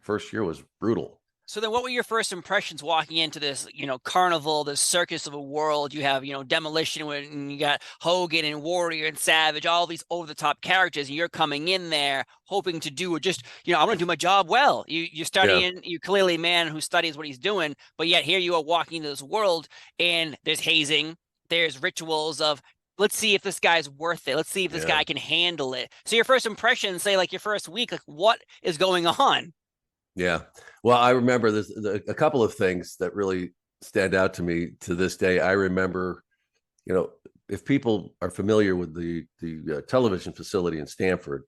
first year was brutal. So then what were your first impressions walking into this, carnival, this circus of a world? You have, Demolition, and you got Hogan and Warrior and Savage, all these over-the-top characters, and you're coming in there hoping to do just, I'm going to do my job well. You're Yeah. studying, you're clearly a man who studies what he's doing, but yet here you are walking into this world, and there's hazing, there's rituals of, let's see if this guy's worth it. Let's see if this Yeah. guy can handle it. So your first impression, say like your first week, like what is going on? Yeah. Well, I remember a couple of things that really stand out to me to this day. I remember, if people are familiar with the television facility in Stanford,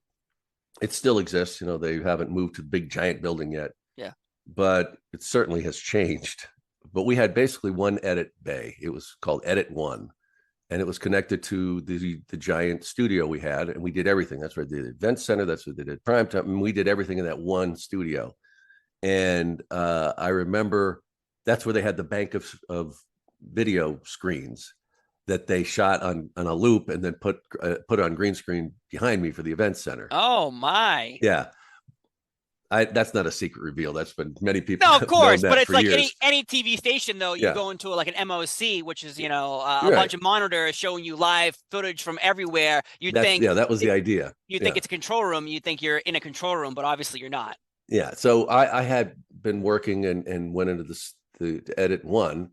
it still exists. They haven't moved to the big giant building yet, Yeah. but it certainly has changed. But we had basically one edit bay. It was called Edit One, and it was connected to the giant studio we had, and we did everything. That's where the event center. That's what they did prime time, and we did everything in that one studio. And I remember that's where they had the bank of video screens that they shot on a loop and then put on green screen behind me for the event center. Oh my. Yeah, that's not a secret reveal. That's been many people No, of have known course, but that it's for like years. any TV station though. You Yeah, go into like an MOC, which is a right. bunch of monitors showing you live footage from everywhere. That was the idea. You think Yeah, it's a control room. You think you're in a control room, but obviously you're not. yeah. So I had been working and went into this to Edit One,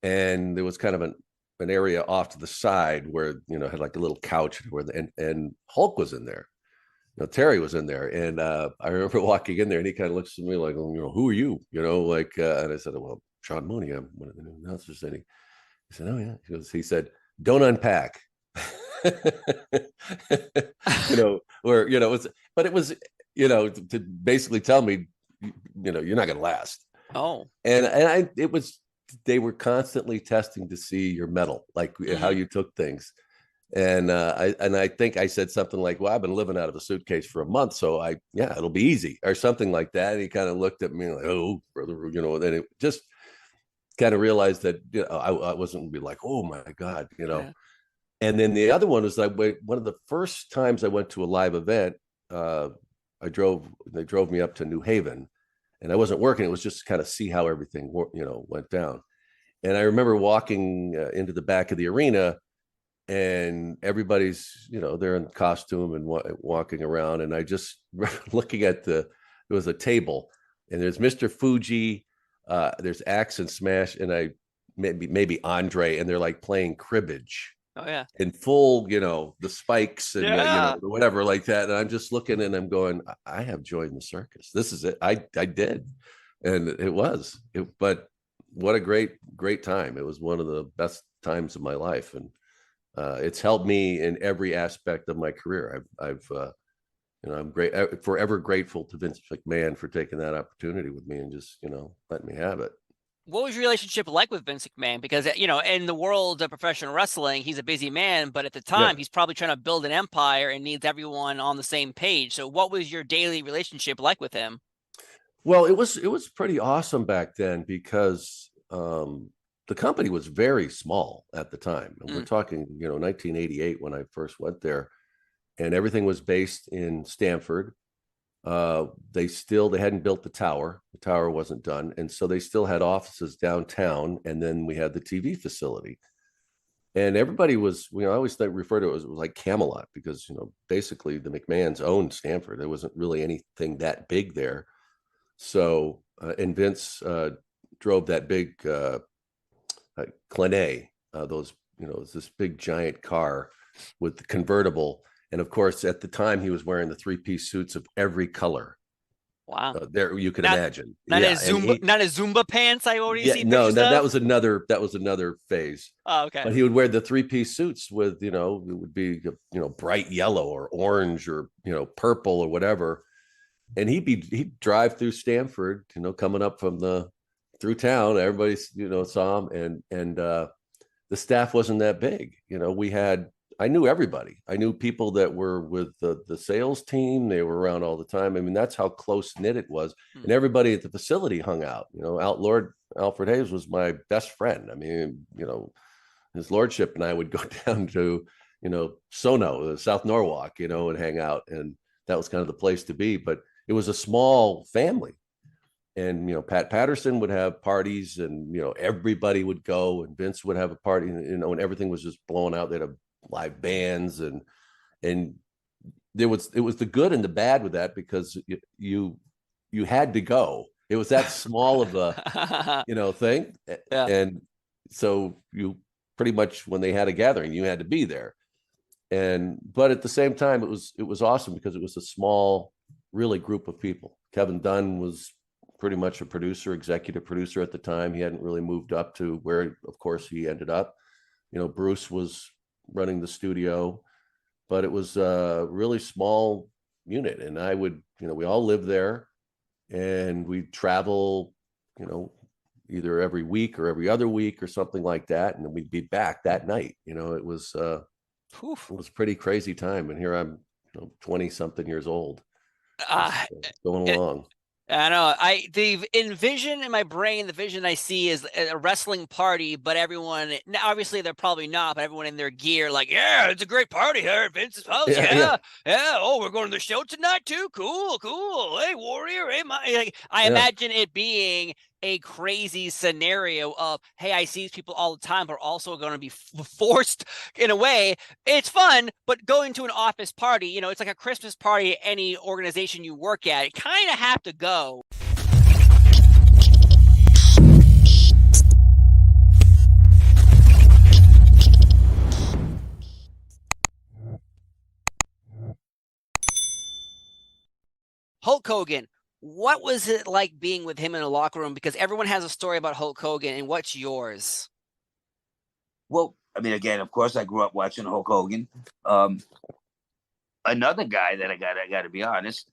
and there was kind of an area off to the side where had like a little couch where and Hulk was in there. Terry was in there, and I remember walking in there, and he kind of looks at me like, who are you? And I said, well, Sean Mooney, I'm one of the new announcers. And he said, oh yeah. He said, don't unpack. Or but it was to basically tell me, you're not going to last. Oh. And it was, they were constantly testing to see your mettle, like how Mm-hmm. you took things. And I think I said something like, well, I've been living out of a suitcase for a month, so it'll be easy, or something like that. And he kind of looked at me like, oh, brother, then it just kind of realized that I wasn't be like, oh my God. Yeah. And then the other one was like one of the first times I went to a live event. They drove me up to New Haven, and I wasn't working. It was just kind of see how everything went down. And I remember walking into the back of the arena, and everybody's they're in costume and walking around, and I just looking at there was a table, and there's Mr. Fuji, there's Axe and Smash, and I maybe Andre, and they're like playing cribbage Oh yeah. in full, the spikes and Yeah. whatever like that. And I'm just looking, and I'm going, I have joined the circus. This is it. I did, and but what a great time. It was one of the best times of my life, and it's helped me in every aspect of my career. I'm forever grateful to Vince McMahon for taking that opportunity with me and just letting me have it. What was your relationship like with Vince McMahon? Because, in the world of professional wrestling, he's a busy man, but at the Yeah. time, he's probably trying to build an empire and needs everyone on the same page. So, what was your daily relationship like with him? Well, it was pretty awesome back then because the company was very small at the time. And we're Mm. talking, 1988 when I first went there, and everything was based in Stanford. They hadn't built the tower. The tower wasn't done, and so they still had offices downtown. And then we had the TV facility, and everybody was. I always refer to it was like Camelot because basically the McMahons owned Stanford. There wasn't really anything that big there. So and Vince drove that big Clenay, those this big giant car with the convertible. And of course, at the time, he was wearing the three-piece suits of every color. Wow. There, you can Not imagine. not Yeah, his and Zumba, not his Zumba pants I already yeah, see no, pictures of. that was another phase. Oh, okay. But he would wear the three-piece suits with, it would be, bright yellow or orange or purple or whatever. And he'd drive through Stanford, coming up through town. Everybody, saw him, and the staff wasn't that big. I knew everybody. I knew people that were with the sales team. They were around all the time. I mean, that's how close knit it was. Hmm. And everybody at the facility hung out. Lord Alfred Hayes was my best friend. I mean, his lordship and I would go down to, Sono, South Norwalk, and hang out. And that was kind of the place to be. But it was a small family. And Pat Patterson would have parties, and everybody would go, and Vince would have a party, and everything was just blowing out. They'd have live bands, and it was the good and the bad with that, because you had to go. It was that small of a thing. Yeah. And so you pretty much, when they had a gathering, you had to be there. But at the same time, it was awesome, because it was a small, really, group of people. Kevin Dunn was pretty much a executive producer at the time. He hadn't really moved up to where, of course, he ended up. Bruce was running the studio, but it was a really small unit. And we all lived there, and we'd travel, either every week or every other week or something like that. And then we'd be back that night. It was a pretty crazy time. And here I'm 20 something years old, going along. I know. The envision in my brain, the vision I see is a wrestling party, but everyone, obviously they're probably not, but everyone in their gear, like, yeah, it's a great party here at Vince's house. Yeah. Oh, we're going to the show tonight too. Cool. Hey, Warrior. Hey, I imagine it being a crazy scenario of, hey, I see these people all the time, but also going to be forced in a way. It's fun, but going to an office party, it's like a Christmas party at any organization you work at. You kind of have to go. Hulk Hogan. What was it like being with him in a locker room? Because everyone has a story about Hulk Hogan, and what's yours? Well, I mean, again, of course, I grew up watching Hulk Hogan. Another guy that I got to be honest.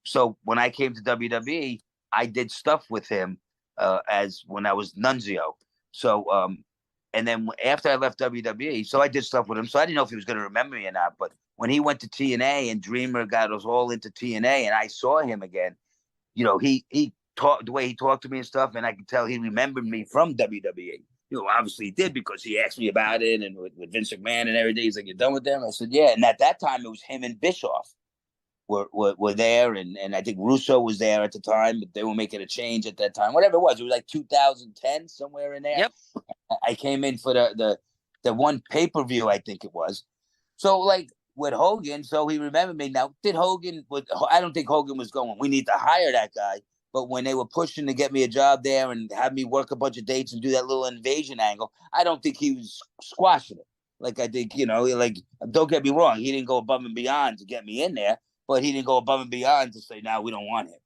So when I came to WWE, I did stuff with him as when I was Nunzio. So, and then after I left WWE, so I did stuff with him. So I didn't know if he was going to remember me or not, but when he went to TNA and Dreamer got us all into TNA, and I saw him again, he talked the way he talked to me and stuff, and I could tell he remembered me from WWE. Obviously he did, because he asked me about it, and with Vince McMahon and everything. He's like, "You're done with them?" I said, "Yeah." And at that time, it was him and Bischoff were there, and I think Russo was there at the time, but they were making a change at that time. Whatever it was like 2010, somewhere in there. Yep. I came in for the one pay-per-view, I think it was. So like with Hogan, so he remembered me. Now, I don't think Hogan was going, we need to hire that guy. But when they were pushing to get me a job there and have me work a bunch of dates and do that little invasion angle, I don't think he was squashing it. Like, I think, like, don't get me wrong, he didn't go above and beyond to get me in there, but he didn't go above and beyond to say, "No, we don't want him."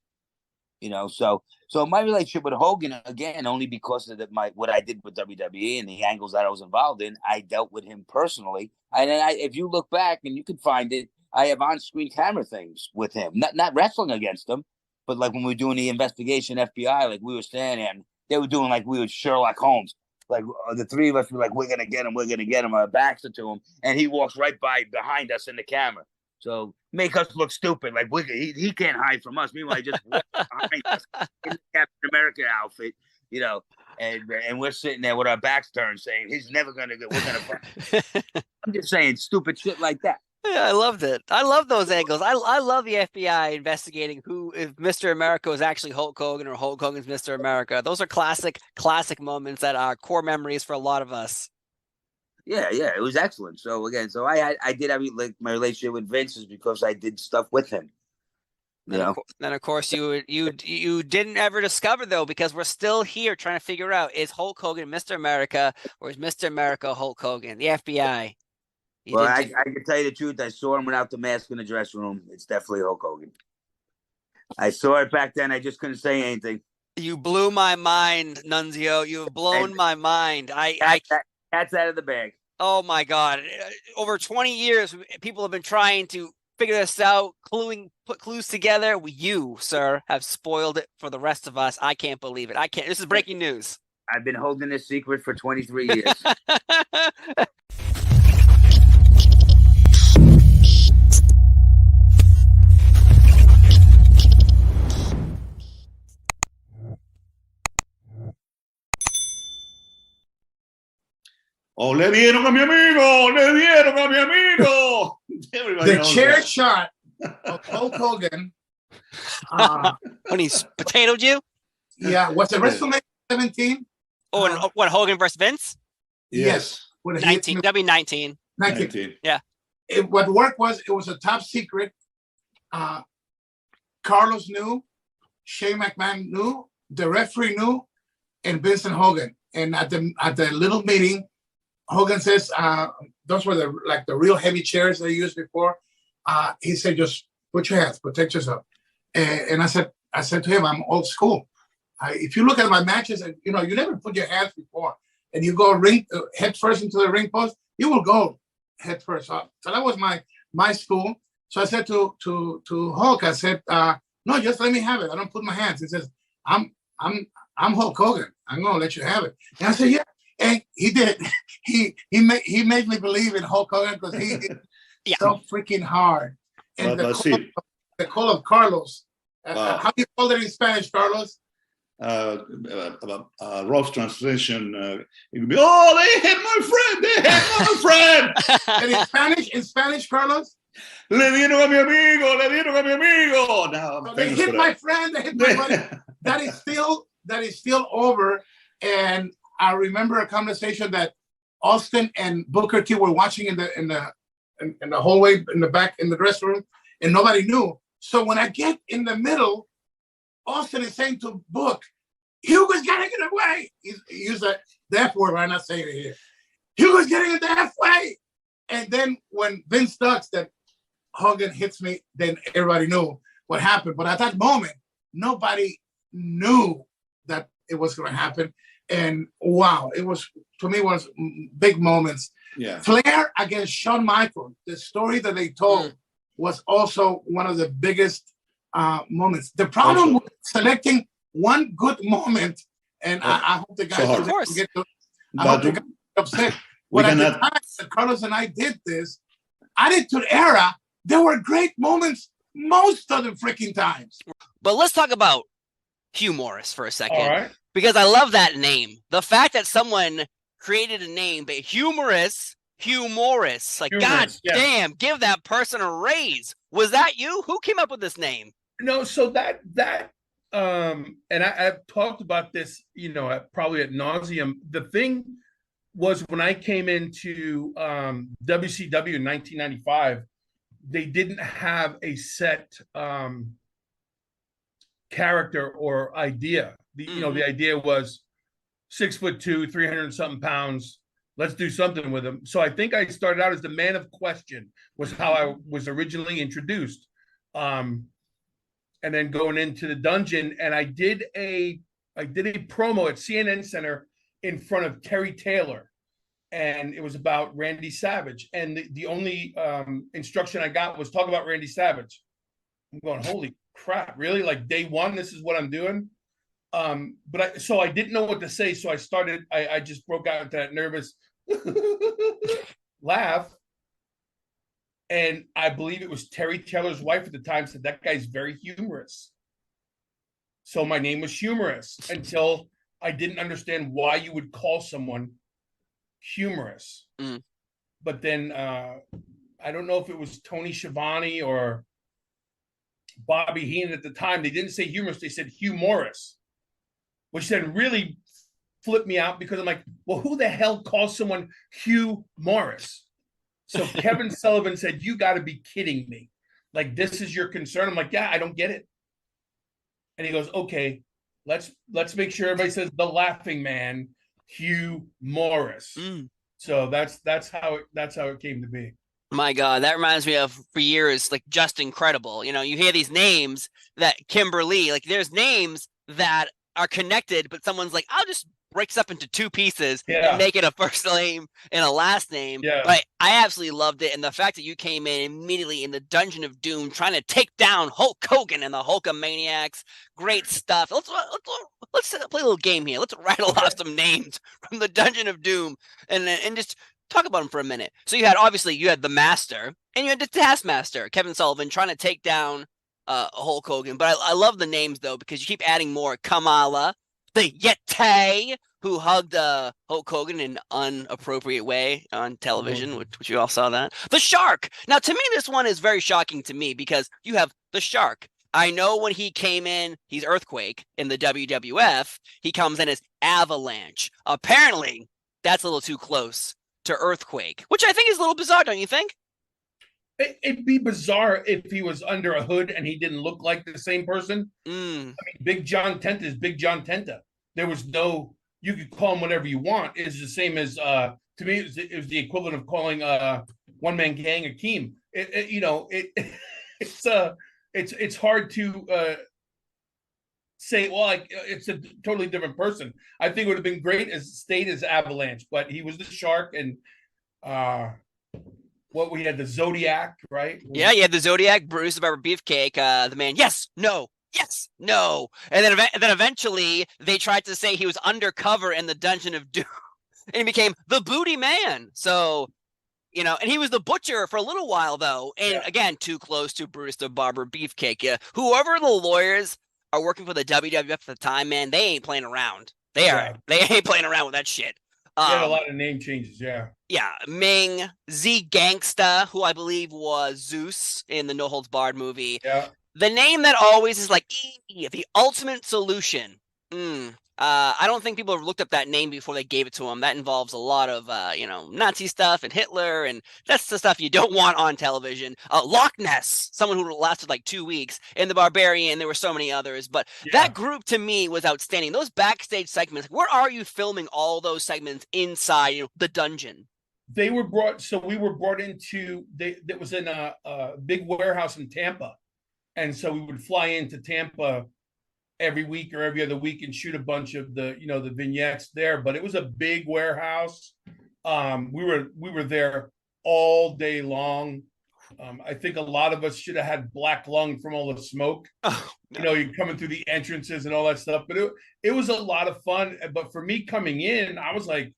So my relationship with Hogan, again, only because of what I did with WWE and the angles that I was involved in, I dealt with him personally. And then if you look back, and you can find it, I have on-screen camera things with him, not wrestling against him, but like when we were doing the investigation, FBI, like we were standing there, and they were doing like we were Sherlock Holmes. Like the three of us were like, we're going to get him. Our backs are to him. And he walks right behind us in the camera. So make us look stupid. Like he can't hide from us. Meanwhile, he just walks behind us in the Captain America outfit, and we're sitting there with our backs turned saying, he's never going to get, we're going to. I'm just saying stupid shit like that. Yeah, I loved it. I love those angles. I love the FBI investigating if Mr. America was actually Hulk Hogan or Hulk Hogan's Mr. America. Those are classic moments that are core memories for a lot of us. Yeah, it was excellent. So again, I did have like my relationship with Vince is because I did stuff with him. Then of course you didn't ever discover, though, because we're still here trying to figure out, is Hulk Hogan Mr. America or is Mr. America Hulk Hogan? The FBI. I can tell you the truth. I saw him without the mask in the dressing room. It's definitely Hulk Hogan. I saw it back then. I just couldn't say anything. You blew my mind, Nunzio. You have blown my mind. Cat's out of the bag. Oh my God! Over 20 years, people have been trying to figure this out, put clues together. You, sir, have spoiled it for the rest of us. I can't believe it. I can't. This is breaking news. I've been holding this secret for 23 years. Oh, le dieron a mi amigo! Le dieron a mi amigo! The chair shot of Hulk Hogan when he's potatoed you? Yeah, was it WrestleMania 17? Oh, and what, Hogan versus Vince? Yes. When he hit 19. me- That'd be 19. 19. 19. What worked was it was a top secret. Carlos knew, Shane McMahon knew, the referee knew, and Vincent Hogan. And at the little meeting, Hogan says, those were the real heavy chairs they used before. He said, just put your hands, protect yourself. And I said to him, I'm old school. If you look at my matches, you never put your hands before, and you go head first into the ring post, you will go head first up. So that was my school. So I said to Hulk, I said, no, just let me have it. I don't put my hands. He says, I'm Hulk Hogan. I'm gonna let you have it. And I said, yeah. And he did. He made me believe in Hulk Hogan because he did so freaking hard. And the call of Carlos. How do you call it in Spanish, Carlos? Rough translation. It would be, oh, they hit my friend. And in Spanish, Carlos. Le dieron a mi amigo. Now so they hit my friend. They hit my buddy. That is still over. And I remember a conversation that Austin and Booker T were watching in the hallway in the back in the dressing room, and nobody knew. So when I get in the middle, Austin is saying to Book, Hugo's getting it away. He used the F word, but I'm not saying it here. Hugo's getting it the F way. And then when Vince ducks that Hogan hits me, then everybody knew what happened. But at that moment, nobody knew that it was going to happen. And wow, it was, to me, was big moments. Yeah. Flair against Shawn Michaels, the story that they told was also one of the biggest moments. The problem with selecting one good moment, and I hope the guys don't get upset. But at the time that Carlos and I did this, Attitude Era, there were great moments most of the freaking times. But let's talk about Hugh Morris for a second. All right. Because I love that name. The fact that someone created a name, but Hugh Morris, like, God damn, give that person a raise. Was that you? Who came up with this name? No, so that and I've talked about this, probably ad nauseum. The thing was, when I came into WCW in 1995, they didn't have a set character or idea. The idea was 6'2", 300 something pounds. Let's do something with him. So I think I started out as the Man of Question, was how I was originally introduced. And then going into the dungeon, and I did a promo at CNN Center in front of Terry Taylor, and it was about Randy Savage. And the only instruction I got was talk about Randy Savage. I'm going, holy crap, really? Like, day one, this is what I'm doing? So I didn't know what to say. So I just broke out into that nervous laugh. And I believe it was Terry Taylor's wife at the time said, that guy's very humorous. So my name was Humorous until I didn't understand why you would call someone humorous. But then I don't know if it was Tony Schiavone or Bobby Heenan at the time. They didn't say humorous. They said Hugh Morris, which then really flipped me out, because I'm like, well, who the hell calls someone Hugh Morris? So Kevin Sullivan said, you got to be kidding me. Like, this is your concern? I'm like, yeah, I don't get it. And he goes, okay, let's make sure everybody says the Laughing Man, Hugh Morris. So that's how it came to be. My God, that reminds me of, for years, like, Just Incredible. You hear these names that Kimberly, like, there's names that are connected, but someone's like, I'll just break up into two pieces and make it a first name and a last name. Yeah. But I absolutely loved it. And the fact that you came in immediately in the Dungeon of Doom trying to take down Hulk Hogan and the Hulkamaniacs, great stuff. Let's play a little game here. Let's rattle off some names from the Dungeon of Doom and just talk about them for a minute. So you had the Master, and you had the Taskmaster, Kevin Sullivan, trying to take down Hulk Hogan. But I love the names, though, because you keep adding more. Kamala, the Yeti, who hugged Hulk Hogan in an inappropriate way on television, which you all saw that. The Shark. Now, to me, this one is very shocking to me, because you have the Shark, I know when he came in, he's Earthquake in the WWF. He comes in as Avalanche. Apparently, that's a little too close to Earthquake, which I think is a little bizarre, don't you think? It'd be bizarre if he was under a hood and he didn't look like the same person. Mm. I mean, Big John Tenta is Big John Tenta. There was no, you could call him whatever you want. It's the same as, to me, it was the equivalent of calling One Man Gang Akeem. It's hard to say, well, like it's a totally different person. I think it would have been great as stayed as Avalanche, but he was the Shark, and what we had, the Zodiac, right? Yeah, you had the Zodiac, Bruce the Barber Beefcake, the man, yes, no, and then eventually they tried to say he was undercover in the Dungeon of Doom, and he became the Booty Man. So, and he was the Butcher for a little while though, and again, too close to Bruce the Barber Beefcake. Yeah, whoever the lawyers are working for the WWF at the time, man, they ain't playing around. They ain't playing around with that shit. Yeah, a lot of name changes. Yeah. Ming, Z Gangsta, who I believe was Zeus in the No Holds Barred movie. Yeah. The name that always is like the ultimate solution. I don't think people have looked up that name before they gave it to him. That involves a lot of Nazi stuff and Hitler, and that's the stuff you don't want on television. Loch Ness, someone who lasted like 2 weeks, and the Barbarian. There were so many others, but that group to me was outstanding. Those backstage segments. Where are you filming all those segments inside the dungeon? We were brought into. That was in a big warehouse in Tampa, and so we would fly into Tampa every week or every other week and shoot a bunch of the vignettes there. But it was a big warehouse. We were there all day long. I think a lot of us should have had black lung from all the smoke. Oh, no. You're coming through the entrances and all that stuff. But it was a lot of fun. But for me coming in, I was like,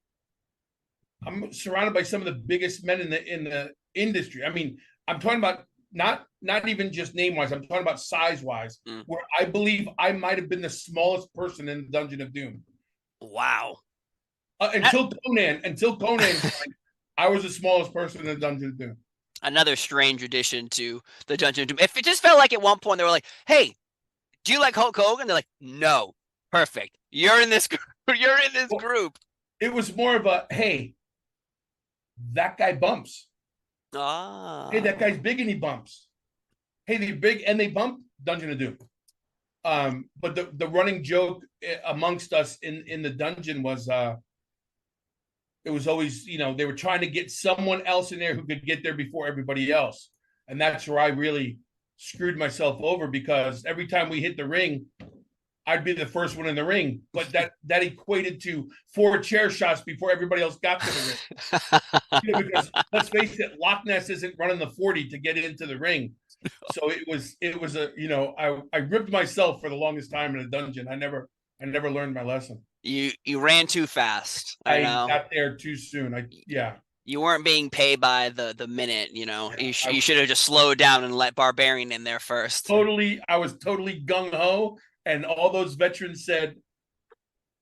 I'm surrounded by some of the biggest men in the industry. I mean, I'm talking about not even just name wise. I'm talking about size wise, where I believe I might have been the smallest person in the Dungeon of Doom. Wow. Until Conan, I was the smallest person in the Dungeon of Doom. Another strange addition to the Dungeon of Doom. If it just felt like at one point they were like, "Hey, do you like Hulk Hogan?" They're like, "No." Perfect. You're in this group. You're in this group. It was more of a, hey, that guy bumps. Hey, that guy's big and he bumps. Hey, they're big and they bump. Dungeon of Doom. But the running joke amongst us in the dungeon was it was always, they were trying to get someone else in there who could get there before everybody else. And that's where I really screwed myself over, because every time we hit the ring, I'd be the first one in the ring, but that equated to 4 chair shots before everybody else got to the ring. Because let's face it, Loch Ness isn't running the 40 to get into the ring. So it was I ripped myself for the longest time in a dungeon. I never learned my lesson. You ran too fast. I got there too soon. You weren't being paid by the minute, You should have just slowed down and let Barbarian in there first. I was totally gung-ho. And all those veterans said,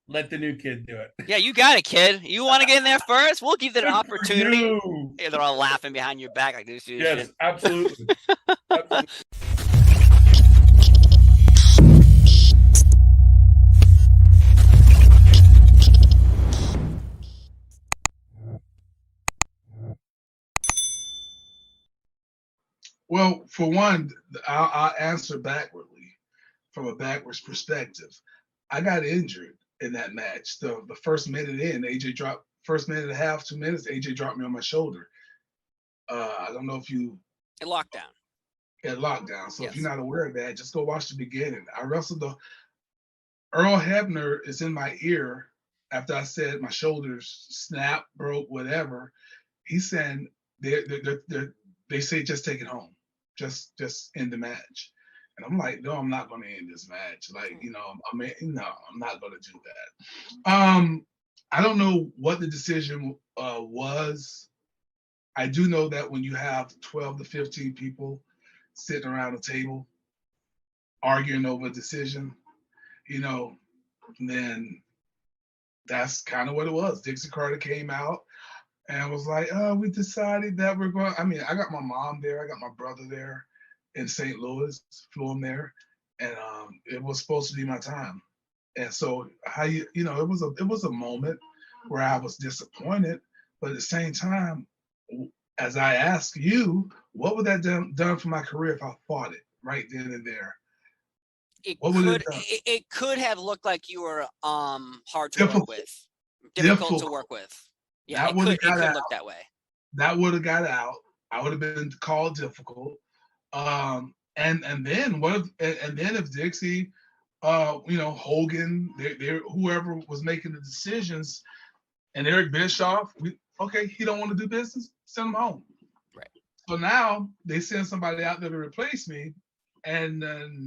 let the new kid do it. Yeah, you got it, kid. You want to get in there first? We'll give that an opportunity. Yeah, they're all laughing behind your back like this. Yes, shit. Absolutely. Absolutely. Well, for one, I'll answer backwardly. From a backwards perspective, I got injured in that match. The first minute in, AJ dropped, first minute and a half, 2 minutes, AJ dropped me on my shoulder. I don't know if you... At lockdown. At lockdown. So yes. If you're not aware of that, just go watch the beginning. I wrestled Earl Hebner is in my ear after I said my shoulders snapped, broke, whatever. He's saying, they say just take it home. Just end the match. And I'm like, no, I'm not going to end this match. Like, no, I'm not going to do that. I don't know what the decision was. I do know that when you have 12 to 15 people sitting around a table arguing over a decision, then that's kind of what it was. Dixie Carter came out and was like, we decided that we're going, I got my mom there, I got my brother there. in St. Louis, flew him there, and it was supposed to be my time. And so it was a moment where I was disappointed, but at the same time, as I ask you, what would that done for my career if I fought it right then and there? It could have looked like you were hard to work with, difficult to work with. Yeah, it could look that way. That would have got out. I would have been called difficult. And then if Dixie, Hogan, they whoever was making the decisions, and Eric Bischoff, he don't want to do business, send him home. Right. So now they send somebody out there to replace me, and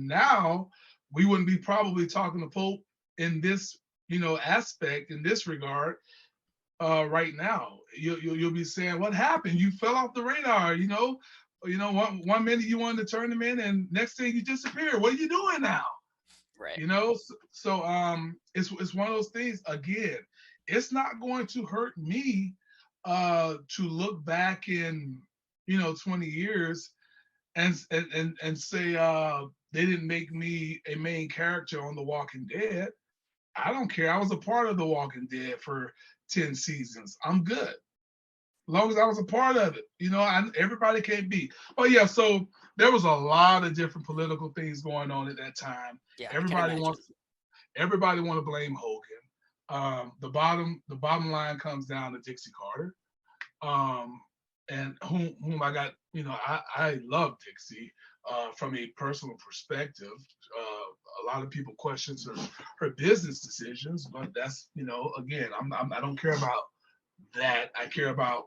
now we wouldn't be probably talking to Pope in this aspect, in this regard. Right now, you'll be saying, "What happened? You fell off the radar." One minute you wanted to turn them in, and next thing you disappear. What are you doing now? Right. So it's one of those things. Again, it's not going to hurt me to look back in 20 years and say they didn't make me a main character on The Walking Dead. I don't care. I was a part of The Walking Dead for 10 seasons. I'm good. As long as I was a part of it. Everybody can't be. Oh, yeah. So there was a lot of different political things going on at that time. Yeah, everybody want to blame Hogan. The bottom line comes down to Dixie Carter. And whom I got, I love Dixie from a personal perspective. A lot of people question her business decisions, but that's, again, I don't care about that. I care about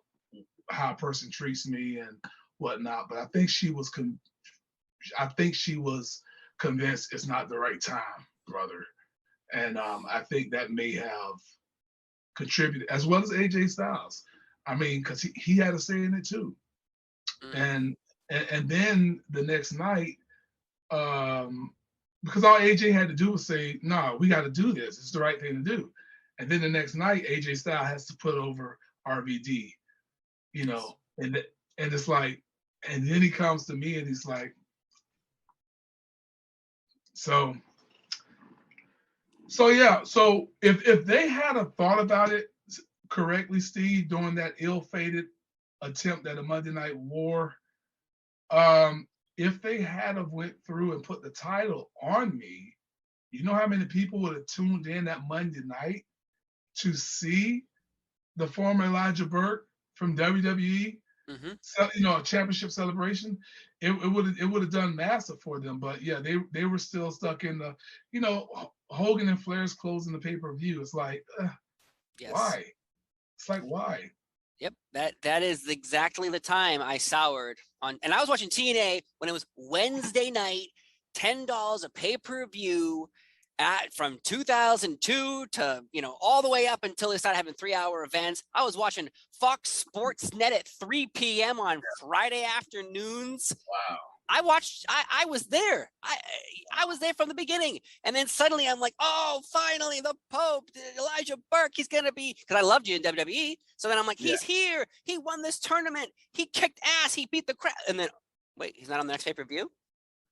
how a person treats me and whatnot. But I think she was convinced it's not the right time, brother. And I think that may have contributed, as well as AJ Styles. I mean, because he had a say in it too. And then the next night, because all AJ had to do was say, "No, we got to do this. It's the right thing to do." And then the next night, AJ Styles has to put over RVD, and it's like, and then he comes to me and he's like, so yeah. So if they had a thought about it correctly, Steve, during that ill-fated attempt at a Monday Night War, if they had have went through and put the title on me, you know how many people would have tuned in that Monday night to see the former Elijah Burke from WWE, so, a championship celebration? It would have done massive for them. But yeah, they were still stuck in the, Hogan and Flair's closing the pay-per-view. It's like, yes. Why? It's like, why? Yep, that is exactly the time I soured on, and I was watching TNA when it was Wednesday night, $10 a pay-per-view from 2002 to all the way up until they started having 3-hour events. I was watching Fox Sports Net at 3 p.m. on Friday afternoons. Wow. I was there. I was there from the beginning. And then suddenly I'm like, oh, finally the Pope, Elijah Burke, he's going to be, because I loved you in WWE. So then I'm like, he's here. He won this tournament. He kicked ass. He beat the crap. And then, wait, he's not on the next pay-per-view?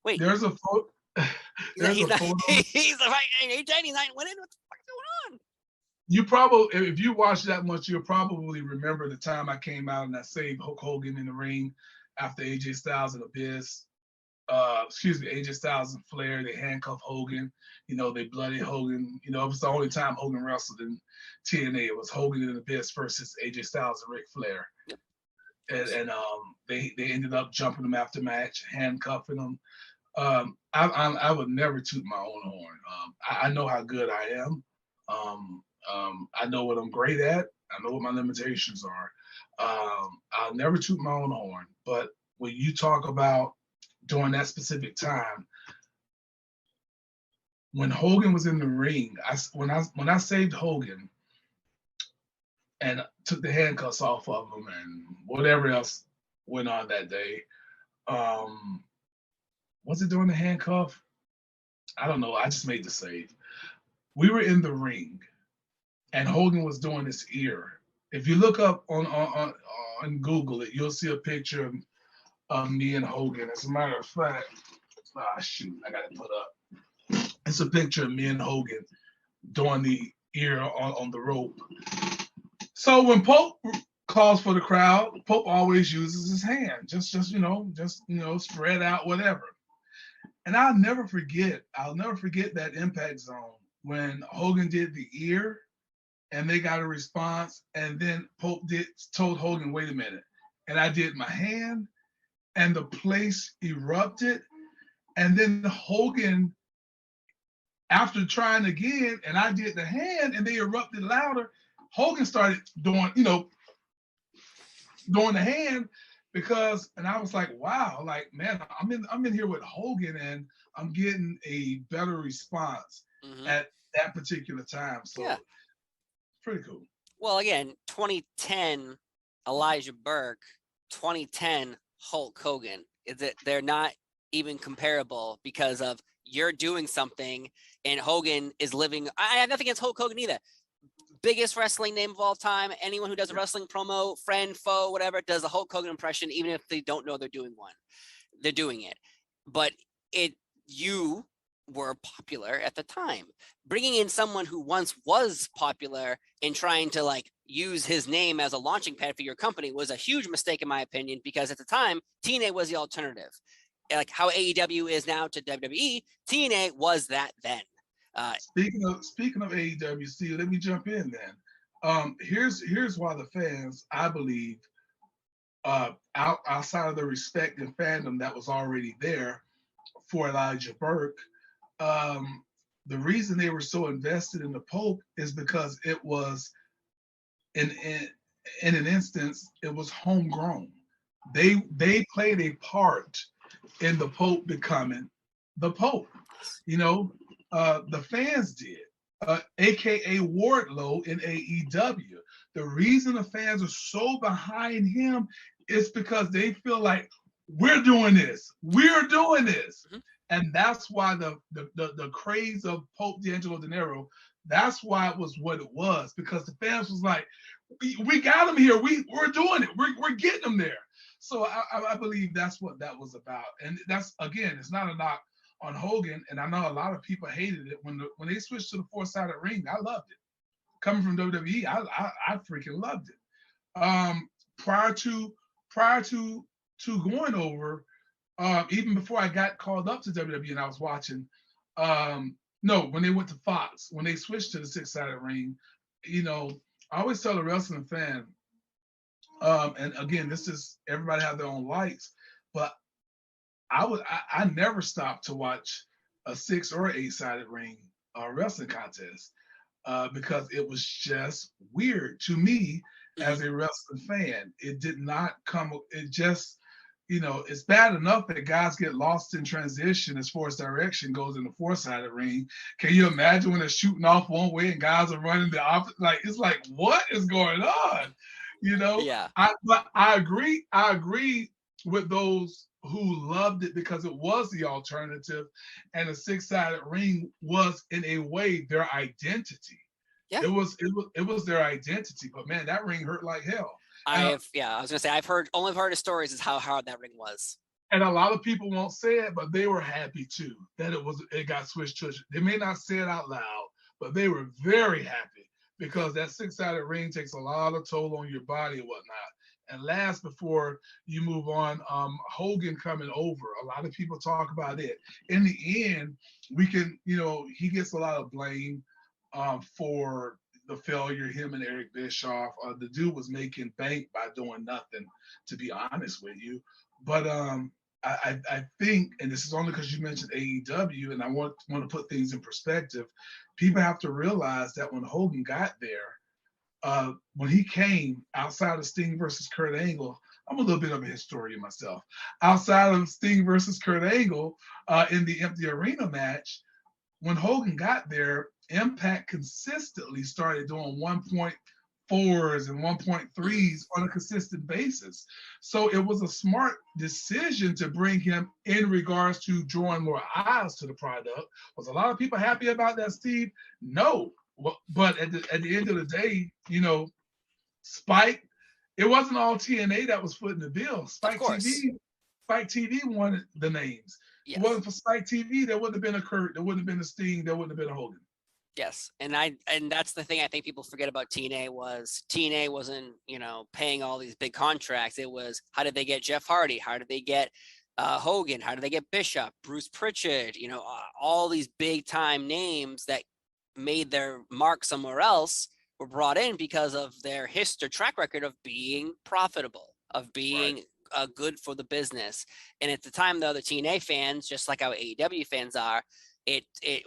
Wait. There's a photo. He's not winning. What the fuck is going on? You probably, if you watch that much, you'll probably remember the time I came out and I saved Hulk Hogan in the ring after AJ Styles and Abyss. AJ Styles and Flair, they handcuffed Hogan. They bloodied Hogan. It was the only time Hogan wrestled in TNA. It was Hogan and Abyss versus AJ Styles and Ric Flair. Yep. And they ended up jumping him after match, handcuffing him. I would never toot my own horn. I know how good I am. I know what I'm great at. I know what my limitations are. I'll never toot my own horn. But when you talk about during that specific time, when Hogan was in the ring, when I saved Hogan and took the handcuffs off of him and whatever else went on that day, was it during the handcuff? I don't know. I just made the save. We were in the ring, and Hogan was doing his ear. If you look up on Google it, you'll see a picture of me and Hogan. As a matter of fact, shoot, I got it put up. It's a picture of me and Hogan doing the ear on the rope. So when Pope calls for the crowd, Pope always uses his hand, just spread out, whatever. And I'll never forget that Impact Zone when Hogan did the ear and they got a response, and then Pope told Hogan, wait a minute. And I did my hand and the place erupted. And then Hogan, after trying again, and I did the hand and they erupted louder, Hogan started doing the hand and I was like, wow, like, man, I'm in here with Hogan and I'm getting a better response at that particular time. So yeah, pretty cool. Well, again, 2010 Elijah Burke, 2010 Hulk Hogan. They're not even comparable because of you're doing something and Hogan is living. I have nothing against Hulk Hogan either. Biggest wrestling name of all time. Anyone who does a wrestling promo, friend, foe, whatever, does a Hulk Hogan impression, even if they don't know they're doing one. They're doing it. But you were popular at the time. Bringing in someone who once was popular and trying to like use his name as a launching pad for your company was a huge mistake in my opinion, because at the time, TNA was the alternative. Like how AEW is now to WWE, TNA was that then. Speaking of AEW, Steve, let me jump in then. Here's why the fans, I believe, outside of the respect and fandom that was already there for Elijah Burke, the reason they were so invested in the Pope is because it was in an instance, it was homegrown. They played a part in the Pope becoming the Pope. The fans did, aka Wardlow in AEW. The reason the fans are so behind him is because they feel like we're doing this. And that's why the craze of Pope D'Angelo Dinero, that's why it was what it was, because the fans was like, we got him here. We're doing it. We're getting him there. So I believe that's what that was about. And that's, again, it's not a knock on Hogan, and I know a lot of people hated it when they switched to the four-sided ring. I loved it. Coming from WWE, I freaking loved it. Prior to going over, even before I got called up to WWE and I was watching, when they went to Fox, when they switched to the six-sided ring, I always tell a wrestling fan, and again, this is everybody have their own likes, but I never stopped to watch a 6 or 8-sided ring wrestling contest because it was just weird to me as a wrestling fan. It did not come. It just, it's bad enough that guys get lost in transition as far as direction goes in the 4-sided ring. Can you imagine when they're shooting off one way and guys are running the opposite? Like, it's like, what is going on? Yeah. But I agree with those who loved it because it was the alternative, and the 6-sided ring was in a way their identity. Yeah. It was their identity, but man, that ring hurt like hell. I was gonna say I've heard of stories is how hard that ring was. And a lot of people won't say it, but they were happy too that it got switched to. They may not say it out loud, but they were very happy because that 6-sided ring takes a lot of toll on your body and whatnot. And last, before you move on, Hogan coming over. A lot of people talk about it. In the end, we can, he gets a lot of blame for the failure, him and Eric Bischoff. The dude was making bank by doing nothing, to be honest with you. But I think, and this is only because you mentioned AEW, and I want to put things in perspective, people have to realize that when Hogan got there, when he came, outside of Sting versus Kurt Angle, I'm a little bit of a historian myself. Outside of Sting versus Kurt Angle in the Empty Arena match, when Hogan got there, Impact consistently started doing 1.4s and 1.3s on a consistent basis. So it was a smart decision to bring him in regards to drawing more eyes to the product. Was a lot of people happy about that, Steve? No. Well, but at the end of the day, Spike, it wasn't all TNA that was footing the bill. Spike TV Spike TV wanted the names. If Yes. it wasn't for Spike TV, there wouldn't have been a Kurt, there wouldn't have been a Sting, there wouldn't have been a Hogan. Yes, and that's the thing I think people forget about TNA wasn't, you know, paying all these big contracts. It was, how did they get Jeff Hardy? How did they get Hogan? How did they get Bishop, Bruce Pritchard? You know, all these big time names that made their mark somewhere else were brought in because of their track record of being profitable, of being good for the business. And at the time, though, the TNA fans, just like our AEW fans are,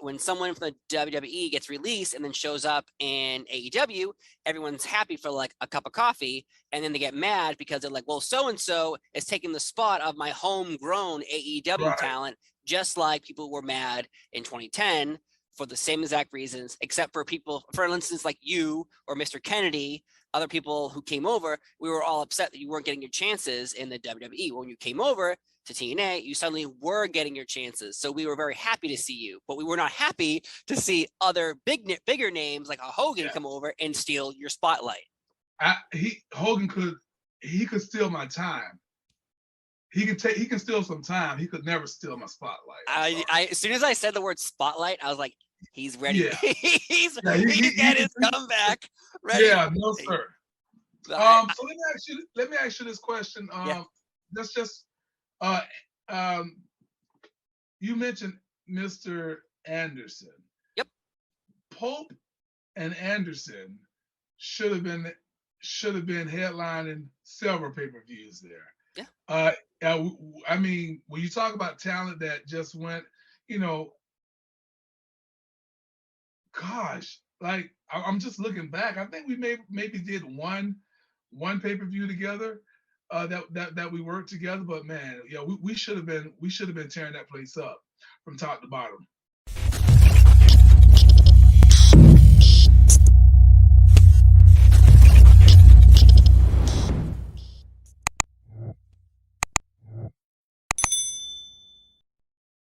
when someone from the WWE gets released and then shows up in AEW, everyone's happy for like a cup of coffee, and then they get mad because they're like, well, so-and-so is taking the spot of my homegrown AEW talent, just like people were mad in 2010 for the same exact reasons, except for people, for instance, like you or Mr. Kennedy, other people who came over, we were all upset that you weren't getting your chances in the WWE. When you came over to TNA, you suddenly were getting your chances. So we were very happy to see you, but we were not happy to see other bigger names like a Hogan come over and steal your spotlight. Hogan could steal my time. He can steal some time. He could never steal my spotlight. As soon as I said the word spotlight, I was like, he's ready. Yeah. he's got his comeback ready. Yeah, no sir. So let me ask you this question. Let's just you mentioned Mr. Anderson. Yep. Pope and Anderson should have been headlining several pay-per-views there. Yeah. I mean, when you talk about talent that just went, you know, gosh, like I'm just looking back. I think we maybe did one pay-per-view together. That we worked together, but man, we should have been tearing that place up from top to bottom.